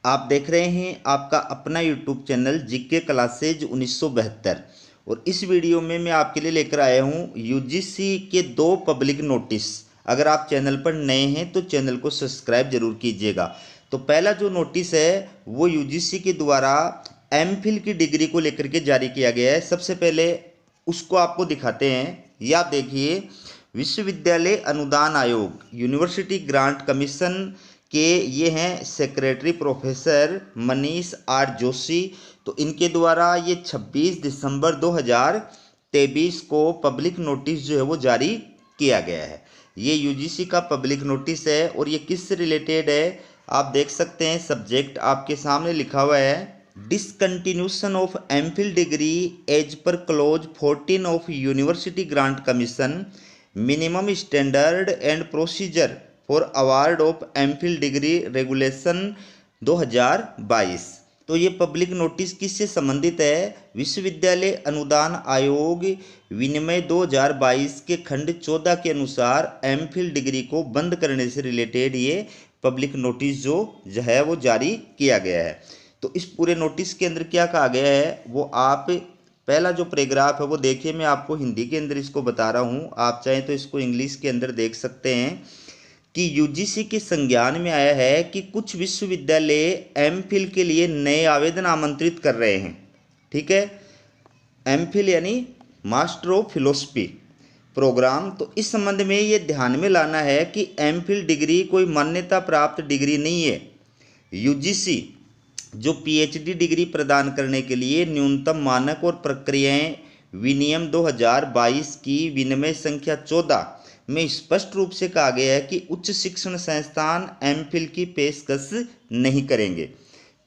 आप देख रहे हैं आपका अपना यूट्यूब चैनल जीके क्लासेज 1972। और इस वीडियो में मैं आपके लिए लेकर आया हूं यूजीसी के 2 पब्लिक नोटिस। अगर आप चैनल पर नए हैं तो चैनल को सब्सक्राइब जरूर कीजिएगा। तो पहला जो नोटिस है वो यूजीसी के द्वारा एमफिल की डिग्री को लेकर के जारी किया गया है। सबसे पहले उसको आपको दिखाते हैं। ये आप देखिए, विश्वविद्यालय अनुदान आयोग यूनिवर्सिटी ग्रांट कमीशन के ये हैं secretary professor Manish R Joshi. तो इनके द्वारा ये 26 दिसंबर 2023 को पब्लिक नोटिस जो है वो जारी किया गया है। ये यूजीसी का पब्लिक नोटिस है और ये किससे रिलेटेड है आप देख सकते हैं। सब्जेक्ट आपके सामने लिखा हुआ है, discontinuation of MPhil degree as per clause 14 of university grant commission, minimum standard and procedure for award of MPhil degree regulation 2022। तो ये पब्लिक नोटिस किससे संबंधित है? विश्वविद्यालय अनुदान आयोग विनिमय 2022 के खंड 14 के अनुसार एमफिल डिग्री को बंद करने से रिलेटेड ये पब्लिक नोटिस जो है वो जारी किया गया है। तो इस पूरे नोटिस के अंदर क्या कहा गया है वो आप पहला जो पैराग्राफ है वो देखिए। मैं आपको हिंदी के अंदर इसको बता रहा हूँ, आप चाहें तो इसको इंग्लिश के अंदर देख सकते हैं कि यूजीसी के संज्ञान में आया है कि कुछ विश्वविद्यालय एमफिल के लिए नए आवेदन आमंत्रित कर रहे हैं। ठीक है, एमफिल यानी मास्टर ऑफ फिलोसफी प्रोग्राम। तो इस संबंध में ये ध्यान में लाना है कि एमफिल डिग्री कोई मान्यता प्राप्त डिग्री नहीं है। यूजीसी जो पीएचडी डिग्री प्रदान करने के लिए न्यूनतम मानक और प्रक्रियाएं विनियम 2022 की विनिमय संख्या 14 में स्पष्ट रूप से कहा गया है कि उच्च शिक्षण संस्थान एमफिल की पेशकश नहीं करेंगे।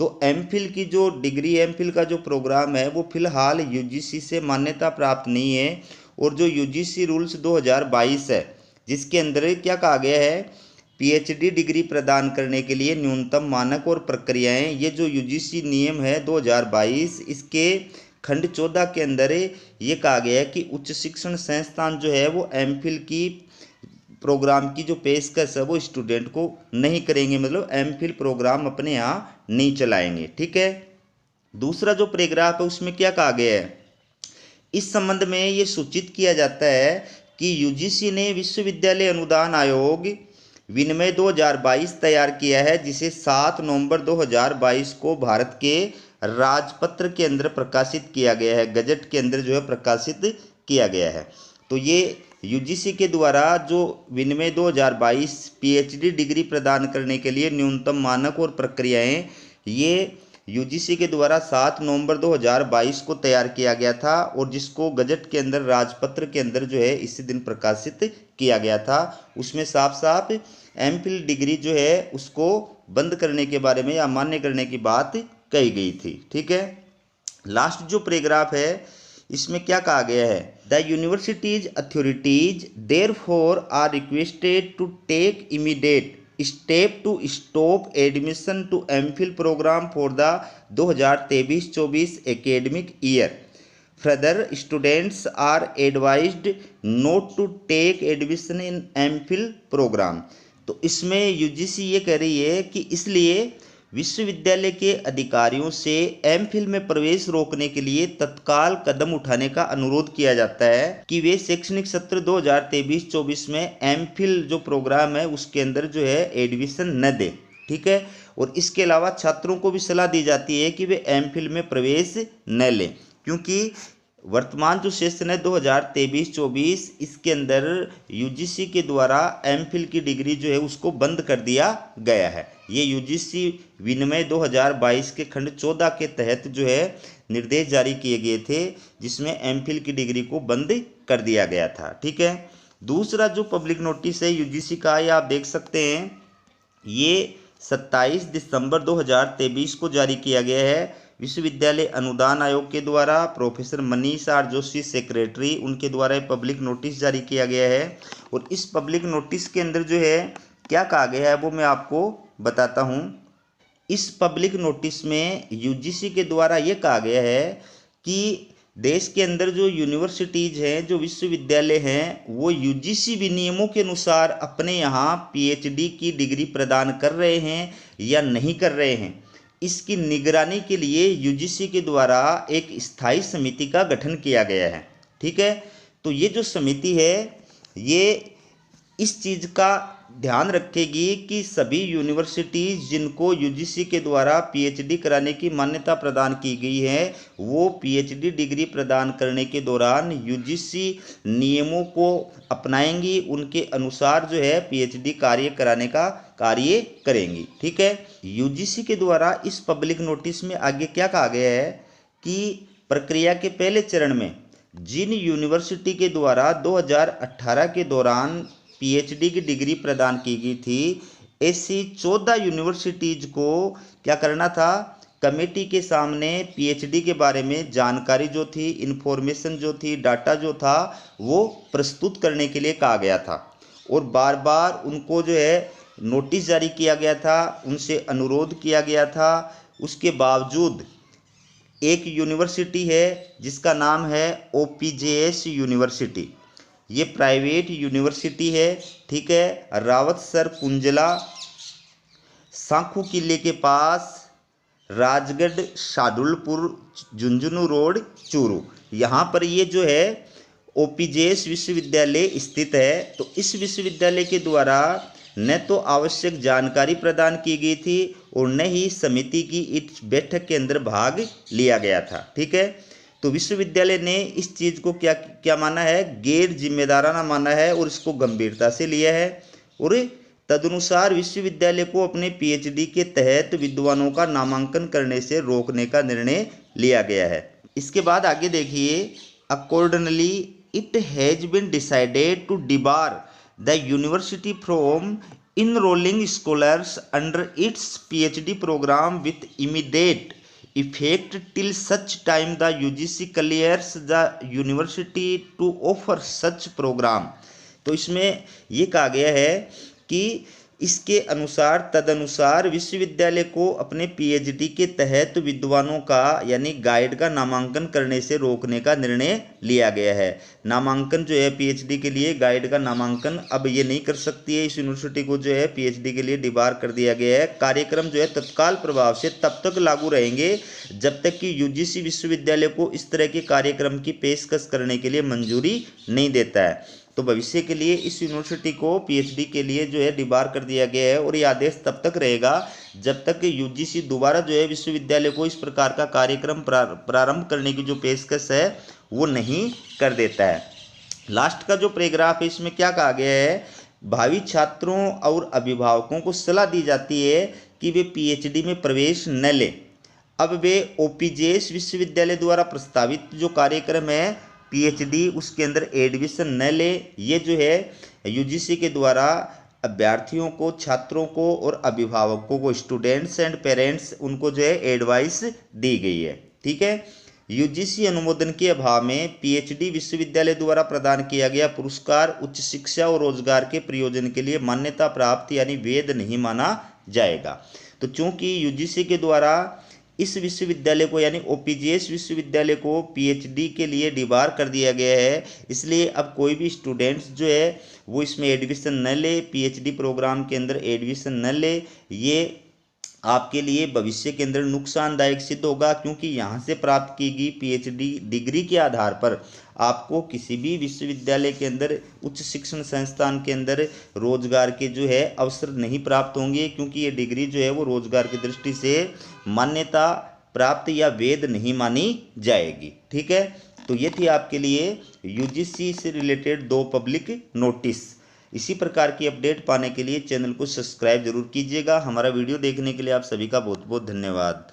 तो एमफिल की जो डिग्री, एमफिल का जो प्रोग्राम है वो फिलहाल यूजीसी से मान्यता प्राप्त नहीं है। और जो यूजीसी रूल्स 2022 है जिसके अंदर क्या कहा गया है, पीएचडी डिग्री प्रदान करने के लिए न्यूनतम मानक और प्रक्रियाएं, ये जो यूजीसी नियम है 2022 इसके खंड 14 के अंदर ये कहा गया है कि उच्च शिक्षण संस्थान जो है वो एमफिल की प्रोग्राम की जो पेशकश है वो स्टूडेंट को नहीं करेंगे, मतलब एमफिल प्रोग्राम अपने यहाँ नहीं चलाएंगे। ठीक है, दूसरा जो पैराग्राफ है उसमें क्या कहा गया है, इस संबंध में ये सूचित किया जाता है कि यूजीसी ने विश्वविद्यालय अनुदान आयोग विनिमय 2022 तैयार किया है जिसे 7 नवंबर 2022 को भारत के राजपत्र के अंदर प्रकाशित किया गया है, गजट के अंदर जो है प्रकाशित किया गया है। तो ये यूजीसी के द्वारा जो विनिमय 2022 पीएचडी डिग्री प्रदान करने के लिए न्यूनतम मानक और प्रक्रियाएं, ये यूजीसी के द्वारा 7 नवंबर 2022 को तैयार किया गया था और जिसको गजट के अंदर राजपत्र के अंदर जो है इसी दिन प्रकाशित किया गया था। उसमें साफ साफ एमफिल डिग्री जो है उसको बंद करने के बारे में या मान्य करने की बात कही गई थी। ठीक है, लास्ट जो पैराग्राफ है इसमें क्या कहा गया है, the universities authorities therefore are requested to take immediate step to stop admission to MPhil program for the 2023-24 academic year. Further students are advised not to take admission in MPhil program. तो इसमें UGC ये कह रही है कि इसलिए विश्वविद्यालय के अधिकारियों से एमफिल में प्रवेश रोकने के लिए तत्काल कदम उठाने का अनुरोध किया जाता है कि वे शैक्षणिक सत्र 2023-24 में एमफिल जो प्रोग्राम है उसके अंदर जो है एडमिशन न दे। ठीक है, और इसके अलावा छात्रों को भी सलाह दी जाती है कि वे एमफिल में प्रवेश न लें, क्योंकि वर्तमान जो सेशन है 2023-24 इसके अंदर यूजीसी के द्वारा एमफिल की डिग्री जो है उसको बंद कर दिया गया है। ये यूजीसी विनिमय 2022 के खंड 14 के तहत जो है निर्देश जारी किए गए थे जिसमें एमफिल की डिग्री को बंद कर दिया गया था। ठीक है, दूसरा जो पब्लिक नोटिस है यूजीसी का, ये आप देख सकते हैं, ये 27 दिसंबर 2023 को जारी किया गया है। विश्वविद्यालय अनुदान आयोग के द्वारा professor Manish R Joshi secretary, उनके द्वारा पब्लिक नोटिस जारी किया गया है। और इस पब्लिक नोटिस के अंदर जो है क्या कहा गया है वो मैं आपको बताता हूँ। इस पब्लिक नोटिस में यूजीसी के द्वारा ये कहा गया है कि देश के अंदर जो यूनिवर्सिटीज़ हैं, जो विश्वविद्यालय हैं, वो यूजीसी विनियमों के अनुसार अपने यहाँ पीएचडी की डिग्री प्रदान कर रहे हैं या नहीं कर रहे हैं। इसकी निगरानी के लिए यूजीसी के द्वारा एक स्थायी समिति का गठन किया गया है। ठीक है, तो ये जो समिति है ये इस चीज़ का ध्यान रखेगी कि सभी यूनिवर्सिटीज़ जिनको यूजीसी के द्वारा पीएचडी कराने की मान्यता प्रदान की गई है वो पीएचडी डिग्री प्रदान करने के दौरान यूजीसी नियमों को अपनाएंगी, उनके अनुसार जो है पीएचडी कार्य कराने का कार्य करेंगी। ठीक है, यूजीसी के द्वारा इस पब्लिक नोटिस में आगे क्या कहा गया है कि प्रक्रिया के पहले चरण में जिन यूनिवर्सिटी के द्वारा 2018 के दौरान पीएचडी की डिग्री प्रदान की गई थी ऐसी 14 यूनिवर्सिटीज़ को क्या करना था, कमेटी के सामने पीएचडी के बारे में जानकारी जो थी, इन्फॉर्मेशन जो थी, डाटा जो था वो प्रस्तुत करने के लिए कहा गया था और बार बार उनको जो है नोटिस जारी किया गया था, उनसे अनुरोध किया गया था। उसके बावजूद एक यूनिवर्सिटी है जिसका नाम है ओपीजेएस यूनिवर्सिटी, ये प्राइवेट यूनिवर्सिटी है। ठीक है, रावतसर कुंजला, सांखू किले के पास, राजगढ़, शार्दुलपुर, झुंझुनू रोड, चूरू, यहाँ पर ये जो है ओपीजेएस विश्वविद्यालय स्थित है। तो इस विश्वविद्यालय के द्वारा न तो आवश्यक जानकारी प्रदान की गई थी और न ही समिति की इस बैठक के अंदर भाग लिया गया था। ठीक है, तो विश्वविद्यालय ने इस चीज़ को क्या माना है, गैर जिम्मेदाराना माना है और इसको गंभीरता से लिया है और तदनुसार विश्वविद्यालय को अपने पीएचडी के तहत विद्वानों का नामांकन करने से रोकने का निर्णय लिया गया है। इसके बाद आगे देखिए, accordingly it has been decided to debar the university from enrolling scholars under its PhD program with immediate effect till such time the UGC clears the university to offer such program। तो इसमें ये कहा गया है कि इसके अनुसार तदनुसार विश्वविद्यालय को अपने पीएचडी के तहत विद्वानों का यानी गाइड का नामांकन करने से रोकने का निर्णय लिया गया है। नामांकन जो है पीएचडी के लिए गाइड का नामांकन अब ये नहीं कर सकती है, इस यूनिवर्सिटी को जो है पीएचडी के लिए डिबार कर दिया गया है। कार्यक्रम जो है तत्काल प्रभाव से तब तक लागू रहेंगे जब तक कि यूजीसी विश्वविद्यालय को इस तरह के कार्यक्रम की पेशकश करने के लिए मंजूरी नहीं देता है। तो भविष्य के लिए इस यूनिवर्सिटी को पीएचडी के लिए जो है डिबार कर दिया गया है और ये आदेश तब तक रहेगा जब तक यूजीसी दोबारा जो है विश्वविद्यालय को इस प्रकार का कार्यक्रम प्रारंभ करने की जो पेशकश है वो नहीं कर देता है। लास्ट का जो पैराग्राफ है इसमें क्या कहा गया है, भावी छात्रों और अभिभावकों को सलाह दी जाती है कि वे पीएचडी में प्रवेश न लें। अब वे ओपीजेएस विश्वविद्यालय द्वारा प्रस्तावित जो कार्यक्रम है पीएचडी उसके अंदर एडमिशन न ले। ये जो है यूजीसी के द्वारा अभ्यर्थियों को, छात्रों को और अभिभावकों को, स्टूडेंट्स एंड पेरेंट्स, उनको जो है एडवाइस दी गई है। ठीक है, यूजीसी अनुमोदन के अभाव में पीएचडी विश्वविद्यालय द्वारा प्रदान किया गया पुरस्कार उच्च शिक्षा और रोजगार के प्रयोजन के लिए मान्यता प्राप्त यानी वैध नहीं माना जाएगा। तो चूंकि यूजीसी के द्वारा इस विश्वविद्यालय को यानी ओपीजेएस विश्वविद्यालय को पीएचडी के लिए डिबार कर दिया गया है, इसलिए अब कोई भी स्टूडेंट्स जो है वो इसमें एडमिशन न ले, पीएचडी प्रोग्राम के अंदर एडमिशन न ले। ये आपके लिए भविष्य के अंदर नुकसानदायक सिद्ध होगा क्योंकि यहाँ से प्राप्त की गई पीएचडी डिग्री के आधार पर आपको किसी भी विश्वविद्यालय के अंदर, उच्च शिक्षण संस्थान के अंदर रोजगार के जो है अवसर नहीं प्राप्त होंगे क्योंकि ये डिग्री जो है वो रोजगार की दृष्टि से मान्यता प्राप्त या वैध नहीं मानी जाएगी। ठीक है, तो ये थी आपके लिए यूजीसी से रिलेटेड 2 पब्लिक नोटिस। इसी प्रकार की अपडेट पाने के लिए चैनल को सब्सक्राइब जरूर कीजिएगा। हमारा वीडियो देखने के लिए आप सभी का बहुत बहुत धन्यवाद।